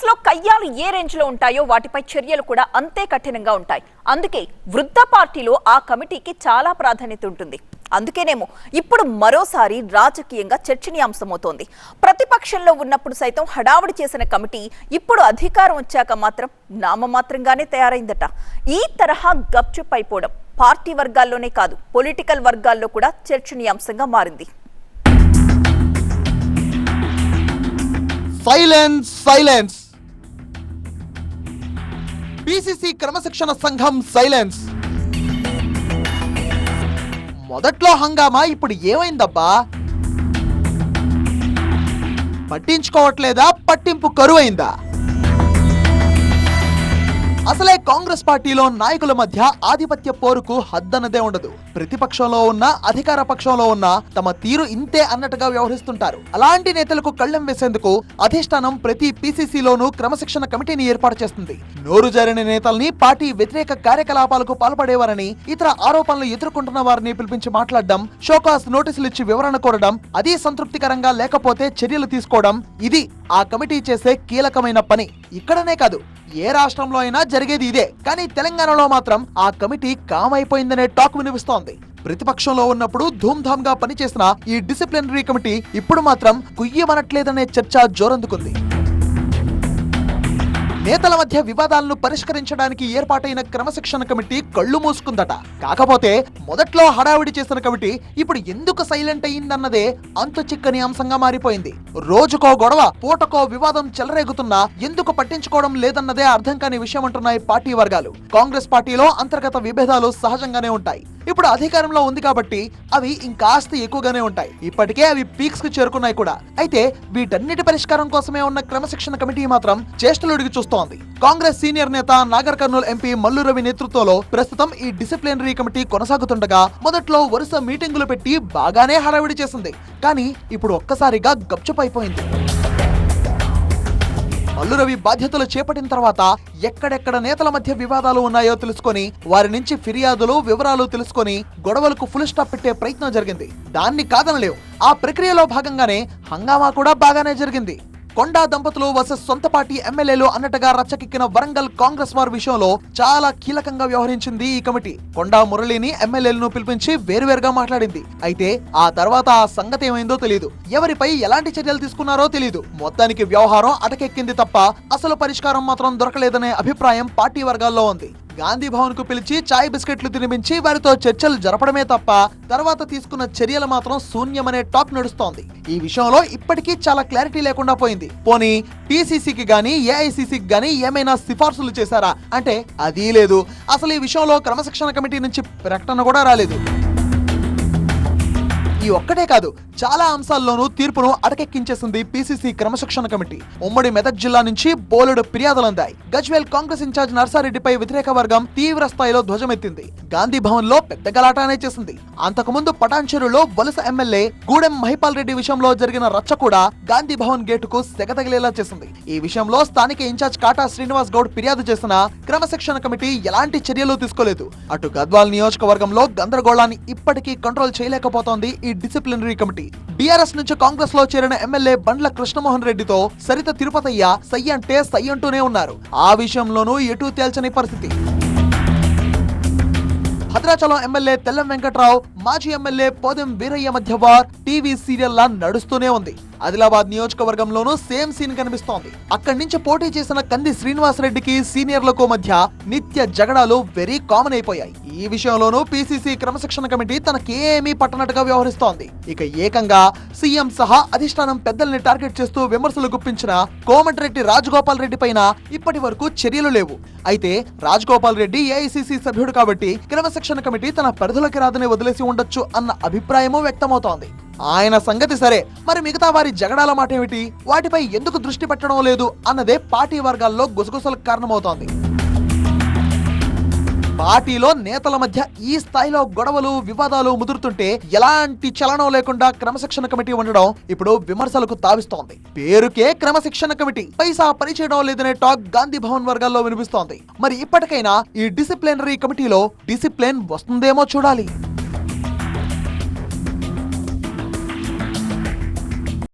లో కయ్యాలు ఏ రేంజ్ లో ఉంటాయో వాటిపై చర్యలు కూడా అంతే కఠినంగా ఉంటాయి. అందుకే వృద్ధ పార్టీలో ఆ కమిటీకి చాలా ప్రాధాన్యత ఉంటుంది. అందుకేనేమో ఇప్పుడు మరోసారి రాజకీయంగా చర్చనీయాంశమవుతోంది. ప్రతిపక్షంలో ఉన్నప్పుడు సైతం హడావుడి చేసిన కమిటీ ఇప్పుడు అధికారం వచ్చాక మాత్రం నామమాత్రంగానే తయారైందట. ఈ తరహా గప్చుప్ అయిపోవడం పార్టీ వర్గాల్లోనే కాదు, పొలిటికల్ వర్గాల్లో కూడా చర్చనీయాంశంగా మారింది. Silence silence. పిసిసి క్రమశిక్షణ సంఘం సైలెన్స్. మొదట్లో హంగామా, ఇప్పుడు ఏమైందబ్బా? పట్టించుకోవట్లేదా? పట్టింపు కరువైందా? అసలే కాంగ్రెస్ పార్టీలో నాయకుల మధ్య ఆధిపత్య పోరుకు హద్దన్నదే ఉండదు. ప్రతిపక్షంలో ఉన్న అధికార పక్షంలో ఉన్న తమ తీరు ఇంతే అన్నట్టుగా వ్యవహరిస్తుంటారు. అలాంటి నేతలకు కళ్ళెం వేసేందుకు అధిష్టానం ప్రతి పిసిసిలోనూ క్రమశిక్షణ కమిటీని ఏర్పాటు చేస్తుంది. నోరు జారిన నేతల్ని, పార్టీ వ్యతిరేక కార్యకలాపాలకు పాల్పడేవారని, ఇతర ఆరోపణలు ఎదుర్కొంటున్న వారిని పిలిపించి మాట్లాడడం, షోకాస్ నోటీసులు ఇచ్చి వివరణ కోరడం, అది సంతృప్తికరంగా లేకపోతే చర్యలు తీసుకోవడం, ఇది ఆ కమిటీ చేసే కీలకమైన పని. ఇక్కడనే కాదు, ఏ రాష్ట్రంలో అయినా జరిగేది ఇదే. కానీ తెలంగాణలో మాత్రం ఆ కమిటీ కామైపోయిందనే టాక్ వినిపిస్తోంది. ప్రతిపక్షంలో ఉన్నప్పుడు ధూమ్ధామ్ గా పనిచేసిన ఈ డిసిప్లినరీ కమిటీ ఇప్పుడు మాత్రం కుయ్యమనట్లేదనే చర్చ జోరందుకుంది. నేతల మధ్య వివాదాలను పరిష్కరించడానికి ఏర్పాటైన క్రమశిక్షణ కమిటీ కళ్ళు మూసుకుందట. కాకపోతే మొదట్లో హడావిడి చేసిన కమిటీ ఇప్పుడు ఎందుకు సైలెంట్ అయ్యిందన్నదే అంతు చిక్కని అంశంగా మారిపోయింది. రోజుకో గొడవ, పూటకో వివాదం చెలరేగుతున్నా ఎందుకు పట్టించుకోవడం లేదన్నదే అర్థం కాని విషయం అంటున్నాయి పార్టీ వర్గాలు. కాంగ్రెస్ పార్టీలో అంతర్గత విభేదాలు సహజంగానే ఉంటాయి. ఇప్పుడు అధికారంలో ఉంది కాబట్టి అవి ఇంకాస్త ఎక్కువగానే ఉంటాయి. ఇప్పటికే అవి పీక్స్ కు చేరుకున్నాయి కూడా. అయితే వీటన్నిటి పరిష్కారం కోసమే ఉన్న క్రమశిక్షణ కమిటీ మాత్రం చేష్టలుడికి చూస్తోంది. కాంగ్రెస్ సీనియర్ నేత నాగర్ కర్నూల్ ఎంపీ మల్లు రవి నేతృత్వంలో ప్రస్తుతం ఈ డిసిప్లినరీ కమిటీ కొనసాగుతుండగా మొదట్లో వరుస మీటింగులు పెట్టి బాగానే హడావిడి చేసింది. కానీ ఇప్పుడు ఒక్కసారిగా గప్చుప్ అయిపోయింది. మల్లు రవి బాధ్యతలు చేపట్టిన తర్వాత ఎక్కడెక్కడ నేతల మధ్య వివాదాలు ఉన్నాయో తెలుసుకొని, వారి నుంచి ఫిర్యాదులు, వివరాలు తెలుసుకొని గొడవలకు ఫుల్ స్టాప్ పెట్టే ప్రయత్నం జరిగింది. దాన్ని కాదనలేవు. ఆ ప్రక్రియలో భాగంగానే హంగామా కూడా బాగానే జరిగింది. కొండా దంపతులు వర్సెస్ సొంత పార్టీ ఎమ్మెల్యేలు అన్నట్టుగా రచ్చకెక్కిన వరంగల్ కాంగ్రెస్ వారి విషయంలో చాలా కీలకంగా వ్యవహరించింది ఈ కమిటీ. కొండా మురళిని, ఎమ్మెల్యేలను పిలిపించి వేరువేరుగా మాట్లాడింది. అయితే ఆ తర్వాత ఆ సంగతి ఏమైందో తెలియదు. ఎవరిపై ఎలాంటి చర్యలు తీసుకున్నారో తెలియదు. మొత్తానికి వ్యవహారం అటకెక్కింది తప్ప అసలు పరిష్కారం మాత్రం దొరకలేదనే అభిప్రాయం పార్టీ వర్గాల్లో ఉంది. గాంధీ భవన్ కు పిలిచి చాయ్ బిస్కెట్లు తినిపించి వారితో చర్చలు జరపడమే తప్ప తర్వాత తీసుకున్న చర్యలు మాత్రం శూన్యమనే టాక్ నడుస్తోంది. ఈ విషయంలో ఇప్పటికీ చాలా క్లారిటీ లేకుండా పోయింది. పోనీ పిసిసికి గానీ, ఏఐసిసికి గానీ ఏమైనా సిఫార్సులు చేశారా అంటే అదీ లేదు. అసలు ఈ విషయంలో క్రమశిక్షణ కమిటీ నుంచి ప్రకటన కూడా రాలేదు. ఈ ఒక్కటే కాదు, చాలా అంశాల్లోనూ తీర్పును అటకెక్కించేసింది పిసిసి క్రమశిక్షణ కమిటీ. ఉమ్మడి మెదక్ జిల్లా నుంచి బోలెడు ఫిర్యాదులందాయి. గజ్వేల్ కాంగ్రెస్ ఇన్ఛార్జ్ నర్సారెడ్డిపై వ్యతిరేక వర్గం తీవ్ర స్థాయిలో ధ్వజమెత్తింది. గాంధీ భవన్ లో పెద్ద గలాటానే చేసింది. అంతకుముందు పటాన్చెరులో వలస ఎమ్మెల్యే గూడెం మహిపాల్ రెడ్డి విషయంలో జరిగిన రచ్చ కూడా గాంధీ భవన్ గేటుకు సెగతగిలేలా చేసింది. ఈ విషయంలో స్థానిక ఇన్ఛార్జ్ కాటా శ్రీనివాస్ గౌడ్ ఫిర్యాదు చేసిన క్రమశిక్షణ కమిటీ ఎలాంటి చర్యలు తీసుకోలేదు. అటు గద్వాల్ నియోజకవర్గంలో గందరగోళాన్ని ఇప్పటికీ కంట్రోల్ చేయలేకపోతోంది ఈ డిసిప్లినరీ కమిటీ. బీఆర్ఎస్ నుంచి కాంగ్రెస్ లో చేరిన ఎమ్మెల్యే బండ్ల కృష్ణమోహన్ రెడ్డితో సరిత తిరుపతయ్య సై అంటే సై అంటూనే ఉన్నారు. ఆ విషయంలోనూ ఎటూ తేల్చని పరిస్థితి. భద్రాచలం ఎమ్మెల్యే తెల్లం వెంకట్రావు, మాజీ ఎమ్మెల్యే పోదెం వీరయ్య మధ్య వార్ టీవీ సీరియల్లా నడుస్తూనే ఉంది. ఆదిలాబాద్ నియోజకవర్గంలోనూ సేమ్ సీన్ కనిపిస్తోంది. అక్కడి నుంచి పోటీ చేసిన కంది శ్రీనివాసరెడ్డికి సీనియర్లకు మధ్య నిత్య జగడాలు వెరీ కామన్ అయిపోయాయి. ఈ విషయంలోనూ పిసిసి క్రమశిక్షణ కమిటీ తనకేమీ పట్టనట్టుగా వ్యవహరిస్తోంది. ఇక ఏకంగా సీఎం సహా అధిష్టానం పెద్దల్ని టార్గెట్ చేస్తూ విమర్శలు గుప్పించిన కోమటిరెడ్డి రాజగోపాల్ రెడ్డి పైన ఇప్పటి వరకు చర్యలు లేవు. అయితే రాజగోపాల్ రెడ్డి ఏఐసిసి సభ్యుడు కాబట్టి క్రమశిక్షణ కమిటీ తన పరిధిలోకి రాదని వదిలేసి ఉండొచ్చు అన్న అభిప్రాయమూ వ్యక్తమవుతోంది. ఆయన సంగతి సరే, మరి మిగతా వారి జగడాల మాట ఏమిటి? వాటిపై ఎందుకు దృష్టి పెట్టడం లేదు అన్నదే పార్టీ వర్గాల్లో గుసగుసలకు కారణమవుతోంది. పార్టీలో నేతల మధ్య ఈ స్థాయిలో గొడవలు, వివాదాలు ముదురుతుంటే ఎలాంటి చలనం లేకుండా క్రమశిక్షణ కమిటీ ఉండడం ఇప్పుడు విమర్శలకు తావిస్తోంది. పేరుకే క్రమశిక్షణ కమిటీ, పైసా పనిచేయడం లేదనే టాక్ గాంధీ భవన్ వర్గాల్లో వినిపిస్తోంది. మరి ఇప్పటికైనా ఈ డిసిప్లినరీ కమిటీలో డిసిప్లిన్ వస్తుందేమో చూడాలి.